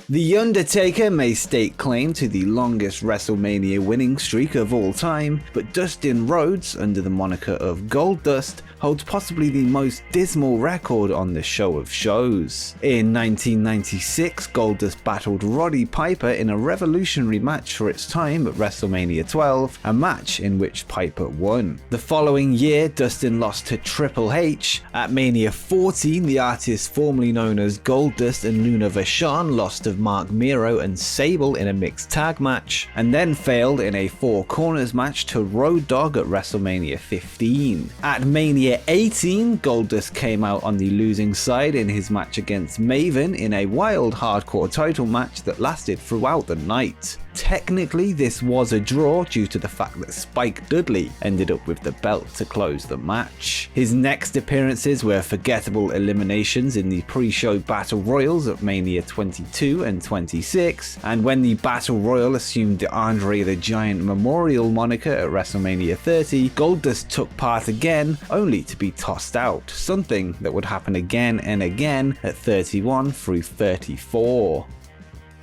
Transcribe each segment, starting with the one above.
The Undertaker may stake claim to the longest WrestleMania winning streak of all time, but Dustin Rhodes, under the moniker of Goldust, holds possibly the most dismal record on the show of shows. In 1996, Goldust battled Roddy Piper in a revolutionary match for its time at WrestleMania 12, a match in which Piper won. The following year, Dustin lost to Triple H. At Mania 14, the artist formerly known as Goldust and Luna Vachon lost to Mark Miro and Sable in a mixed tag match, and then failed in a Four Corners match to Road Dogg at WrestleMania 15. At Mania 18, Goldust came out on the losing side in his match against Maven in a wild hardcore title match that lasted throughout the night. Technically, this was a draw due to the fact that Spike Dudley ended up with the belt to close the match. His next appearances were forgettable eliminations in the pre-show Battle Royals at Mania 22 and 26, and when the Battle Royal assumed the Andre the Giant Memorial moniker at WrestleMania 30, Goldust took part again, only to be tossed out, something that would happen again and again at 31 through 34.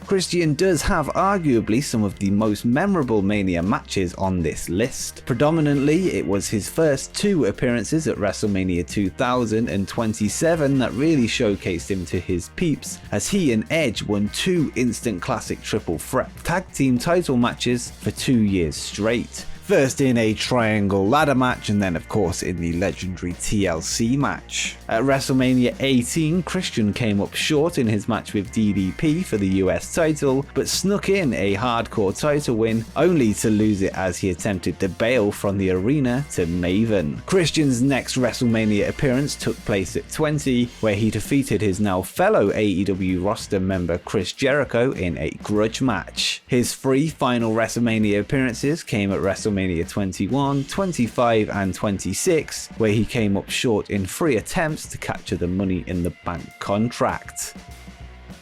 Christian does have arguably some of the most memorable Mania matches on this list. Predominantly, it was his first two appearances at WrestleMania 2027 that really showcased him to his peeps, as he and Edge won two instant classic triple threat tag team title matches for 2 years straight. First in a triangle ladder match, and then of course in the legendary TLC match. At WrestleMania 18, Christian came up short in his match with DDP for the US title, but snuck in a hardcore title win, only to lose it as he attempted to bail from the arena to Maven. Christian's next WrestleMania appearance took place at 20, where he defeated his now fellow AEW roster member Chris Jericho in a grudge match. His three final WrestleMania appearances came at WrestleMania 21, 25 and 26, where he came up short in 3 attempts to capture the Money in the Bank contract.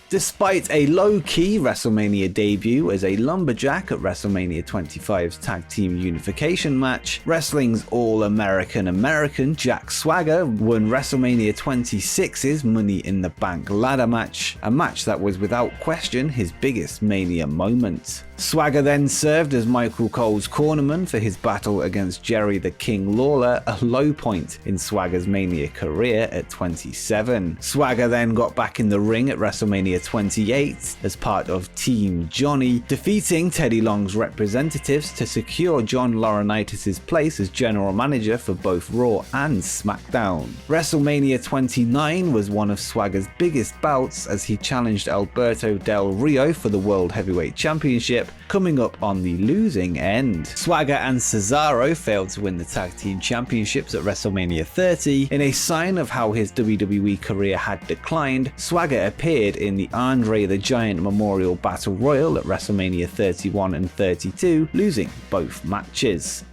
Despite a low-key WrestleMania debut as a lumberjack at WrestleMania 25's Tag Team Unification match, wrestling's All-American American Jack Swagger won WrestleMania 26's Money in the Bank ladder match, a match that was without question his biggest Mania moment. Swagger then served as Michael Cole's cornerman for his battle against Jerry the King Lawler, a low point in Swagger's Mania career at 27. Swagger then got back in the ring at WrestleMania 28 as part of Team Johnny, defeating Teddy Long's representatives to secure John Laurinaitis' place as general manager for both Raw and SmackDown. WrestleMania 29 was one of Swagger's biggest bouts as he challenged Alberto Del Rio for the World Heavyweight Championship, coming up on the losing end. Swagger and Cesaro failed to win the Tag Team Championships at WrestleMania 30. In a sign of how his WWE career had declined, Swagger appeared in the Andre the Giant Memorial Battle Royal at WrestleMania 31 and 32, losing both matches.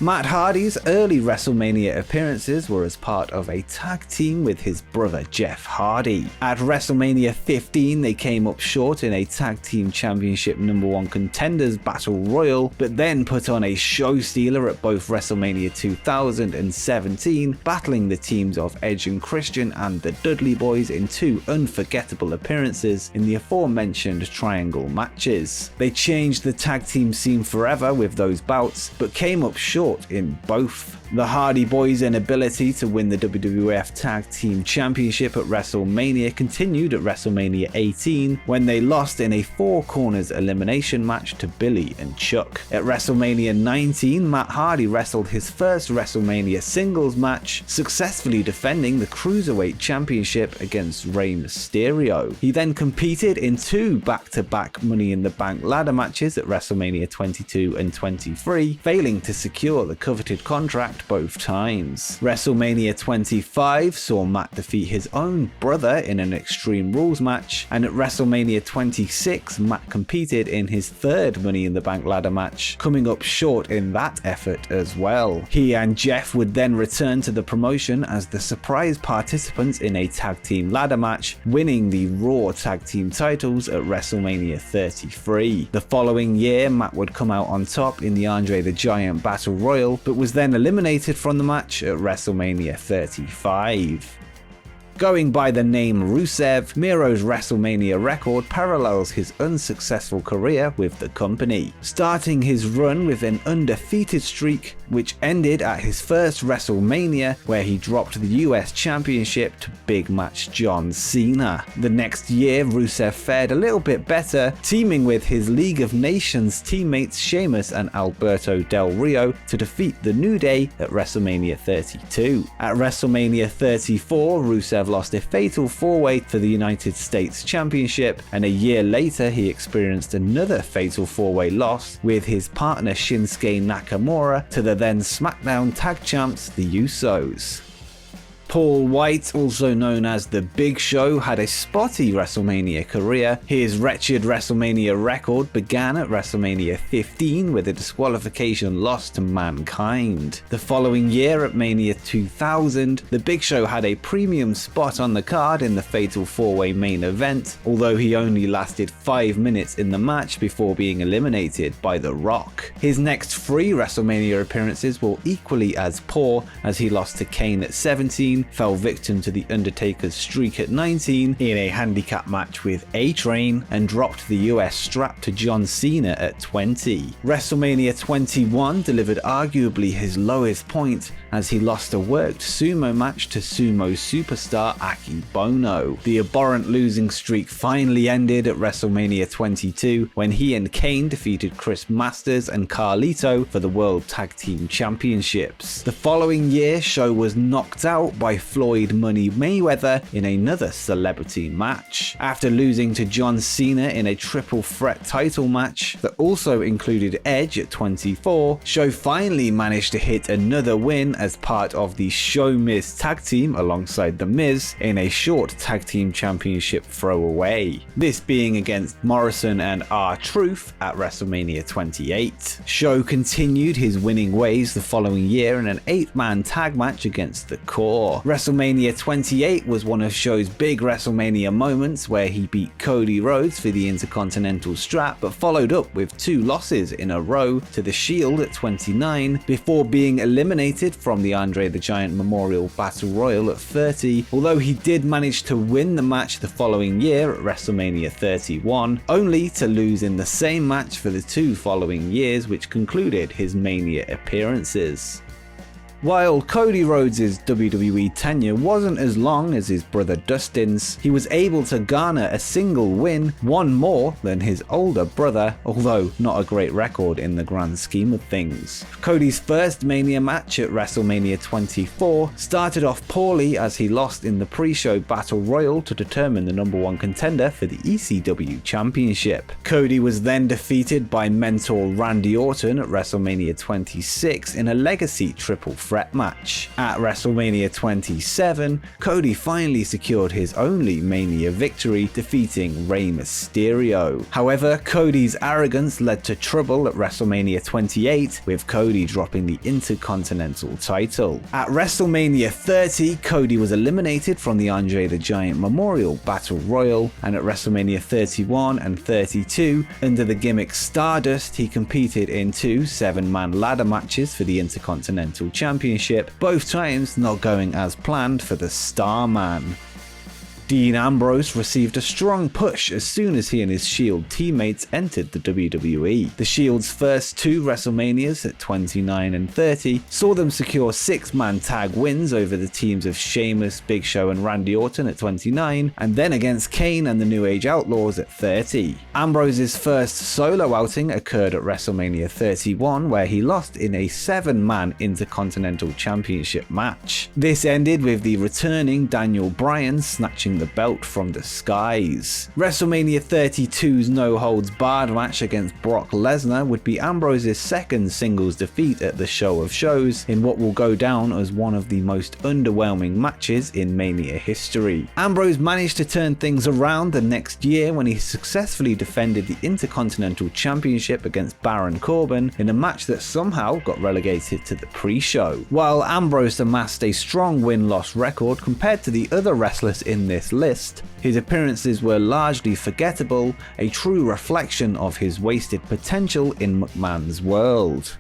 Matt Hardy's early WrestleMania appearances were as part of a tag team with his brother Jeff Hardy. At WrestleMania 15, they came up short in a Tag Team Championship #1 Contenders Battle Royal, but then put on a show stealer at both WrestleMania 2017, battling the teams of Edge and Christian and the Dudley Boys in 2 unforgettable appearances in the aforementioned triangle matches. They changed the tag team scene forever with those bouts, but came up short in both. The Hardy Boys' inability to win the WWF Tag Team Championship at WrestleMania continued at WrestleMania 18, when they lost in a 4 corners elimination match to Billy and Chuck. At WrestleMania 19, Matt Hardy wrestled his first WrestleMania singles match, successfully defending the Cruiserweight Championship against Rey Mysterio. He then competed in 2 back-to-back Money in the Bank ladder matches at WrestleMania 22 and 23, failing to secure the coveted contract both times. WrestleMania 25 saw Matt defeat his own brother in an Extreme Rules match, and at WrestleMania 26, Matt competed in his 3rd Money in the Bank ladder match, coming up short in that effort as well. He and Jeff would then return to the promotion as the surprise participants in a tag team ladder match, winning the Raw tag team titles at WrestleMania 33. The following year, Matt would come out on top in the Andre the Giant Battle Royal, but was then eliminated from the match at WrestleMania 35. Going by the name Rusev, Miro's WrestleMania record parallels his unsuccessful career with the company, starting his run with an undefeated streak which ended at his first WrestleMania where he dropped the US Championship to big match John Cena. The next year, Rusev fared a little bit better, teaming with his League of Nations teammates Sheamus and Alberto Del Rio to defeat the New Day at WrestleMania 32. At WrestleMania 34, Rusev lost a fatal 4-way for the United States Championship, and a year later he experienced another fatal 4-way loss with his partner Shinsuke Nakamura to the then SmackDown Tag Champs, the Usos. Paul White, also known as The Big Show, had a spotty WrestleMania career. His wretched WrestleMania record began at WrestleMania 15 with a disqualification loss to Mankind. The following year at Mania 2000, The Big Show had a premium spot on the card in the Fatal 4-Way main event, although he only lasted 5 minutes in the match before being eliminated by The Rock. His next 3 WrestleMania appearances were equally as poor, as he lost to Kane at 17, fell victim to The Undertaker's streak at 19 in a handicap match with A-Train, and dropped the US strap to John Cena at 20. WrestleMania 21 delivered arguably his lowest point, as he lost a worked sumo match to sumo superstar Aki Bono. The abhorrent losing streak finally ended at WrestleMania 22 when he and Kane defeated Chris Masters and Carlito for the World Tag Team Championships. The following year, Show was knocked out by Floyd Money Mayweather in another celebrity match. After losing to John Cena in a triple threat title match that also included Edge at 24, Show finally managed to hit another win as part of the Show Miz tag team alongside The Miz in a short tag team championship throwaway, this being against Morrison and R-Truth at WrestleMania 28. Show continued his winning ways the following year in an 8-man tag match against The Core. WrestleMania 28 was one of Show's big WrestleMania moments, where he beat Cody Rhodes for the Intercontinental strap, but followed up with 2 losses in a row to The Shield at 29 before being eliminated from the Andre the Giant Memorial Battle Royal at 30, although he did manage to win the match the following year at WrestleMania 31, only to lose in the same match for the 2 following years, which concluded his Mania appearances. While Cody Rhodes' WWE tenure wasn't as long as his brother Dustin's, he was able to garner a single win, one more than his older brother, although not a great record in the grand scheme of things. Cody's first Mania match at WrestleMania 24 started off poorly, as he lost in the pre-show Battle Royal to determine the #1 contender for the ECW Championship. Cody was then defeated by mentor Randy Orton at WrestleMania 26 in a legacy triple threat match. At WrestleMania 27, Cody finally secured his only Mania victory, defeating Rey Mysterio. However, Cody's arrogance led to trouble at WrestleMania 28, with Cody dropping the Intercontinental title. At WrestleMania 30, Cody was eliminated from the Andre the Giant Memorial Battle Royal, and at WrestleMania 31 and 32, under the gimmick Stardust, he competed in 2 7-man ladder matches for the Intercontinental Championship, both times not going as planned for the Starman. Dean Ambrose received a strong push as soon as he and his Shield teammates entered the WWE. The Shield's first 2 WrestleManias at 29 and 30 saw them secure 6-man tag wins over the teams of Sheamus, Big Show and Randy Orton at 29, and then against Kane and the New Age Outlaws at 30. Ambrose's first solo outing occurred at WrestleMania 31, where he lost in a 7-man Intercontinental Championship match. This ended with the returning Daniel Bryan snatching the belt from the skies. WrestleMania 32's no-holds-barred match against Brock Lesnar would be Ambrose's second singles defeat at the Show of Shows, in what will go down as one of the most underwhelming matches in Mania history. Ambrose managed to turn things around the next year when he successfully defended the Intercontinental Championship against Baron Corbin in a match that somehow got relegated to the pre-show. While Ambrose amassed a strong win-loss record compared to the other wrestlers in this list, his appearances were largely forgettable, a true reflection of his wasted potential in McMahon's world.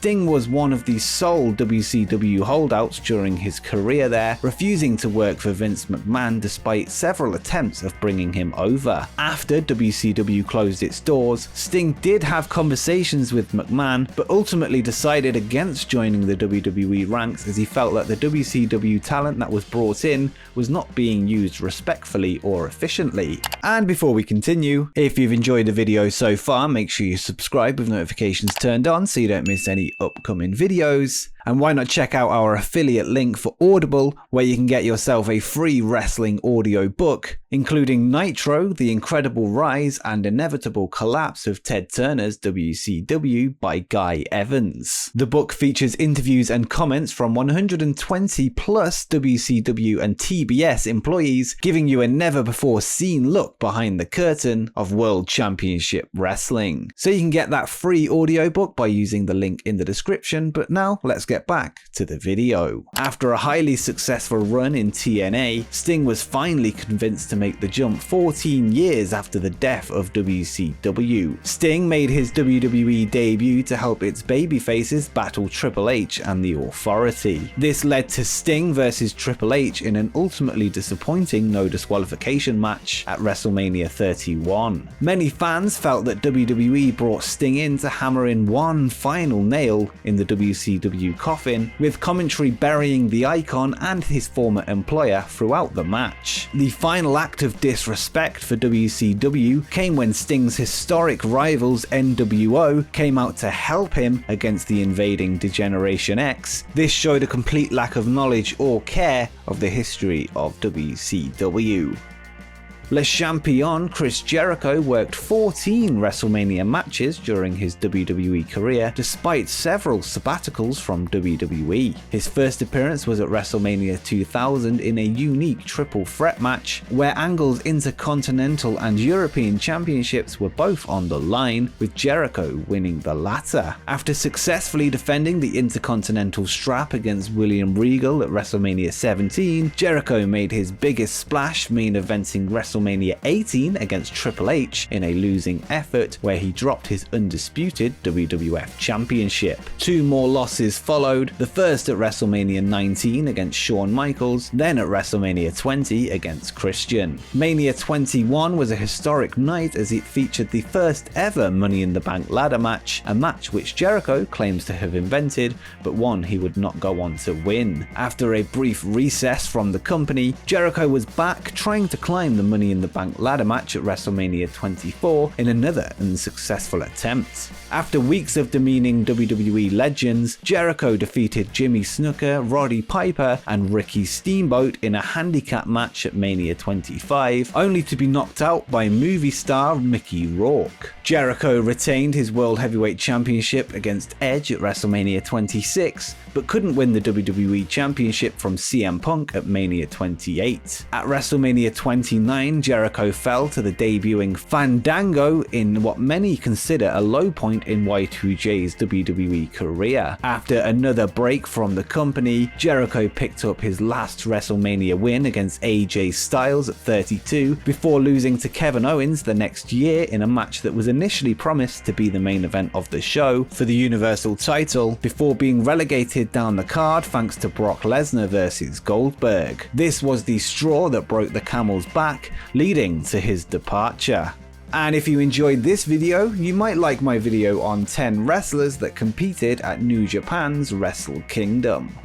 Sting was one of the sole WCW holdouts during his career there, refusing to work for Vince McMahon despite several attempts of bringing him over. After WCW closed its doors, Sting did have conversations with McMahon, but ultimately decided against joining the WWE ranks as he felt that the WCW talent that was brought in was not being used respectfully or efficiently. And before we continue, if you've enjoyed the video so far, make sure you subscribe with notifications turned on so you don't miss any upcoming videos. And why not check out our affiliate link for Audible, where you can get yourself a free wrestling audio book, including Nitro, The Incredible Rise and Inevitable Collapse of Ted Turner's WCW by Guy Evans. The book features interviews and comments from 120 plus WCW and TBS employees, giving you a never-before-seen look behind the curtain of World Championship Wrestling. So you can get that free audiobook by using the link in the description, but now let's get back to the video. After a highly successful run in TNA, Sting was finally convinced to make the jump 14 years after the death of WCW. Sting made his WWE debut to help its babyfaces battle Triple H and The Authority. This led to Sting versus Triple H in an ultimately disappointing no disqualification match at WrestleMania 31. Many fans felt that WWE brought Sting in to hammer in one final nail in the WCW coffin, with commentary burying the icon and his former employer throughout the match. The final act of disrespect for WCW came when Sting's historic rivals NWO came out to help him against the invading Degeneration X. This showed a complete lack of knowledge or care of the history of WCW. Le Champion Chris Jericho worked 14 WrestleMania matches during his WWE career, despite several sabbaticals from WWE. His first appearance was at WrestleMania 2000 in a unique triple threat match, where Angle's Intercontinental and European Championships were both on the line, with Jericho winning the latter. After successfully defending the Intercontinental strap against William Regal at WrestleMania 17, Jericho made his biggest splash, main eventing WrestleMania 18 against Triple H in a losing effort, where he dropped his undisputed WWF Championship. Two more losses followed, the first at WrestleMania 19 against Shawn Michaels, then at WrestleMania 20 against Christian. Mania 21 was a historic night as it featured the first ever Money in the Bank ladder match, a match which Jericho claims to have invented, but one he would not go on to win. After a brief recess from the company, Jericho was back trying to climb the Money in the Bank ladder match at WrestleMania 24 in another unsuccessful attempt. After weeks of demeaning WWE legends, Jericho defeated Jimmy Snuka, Roddy Piper, and Ricky Steamboat in a handicap match at Mania 25, only to be knocked out by movie star Mickey Rourke. Jericho retained his World Heavyweight Championship against Edge at WrestleMania 26, but couldn't win the WWE Championship from CM Punk at Mania 28. At WrestleMania 29, Jericho fell to the debuting Fandango in what many consider a low point in Y2J's WWE career. After another break from the company, Jericho picked up his last WrestleMania win against AJ Styles at 32, before losing to Kevin Owens the next year in a match that was initially promised to be the main event of the show for the Universal title, before being relegated down the card thanks to Brock Lesnar versus Goldberg. This was the straw that broke the camel's back, leading to his departure. And if you enjoyed this video, you might like my video on 10 wrestlers that competed at New Japan's Wrestle Kingdom.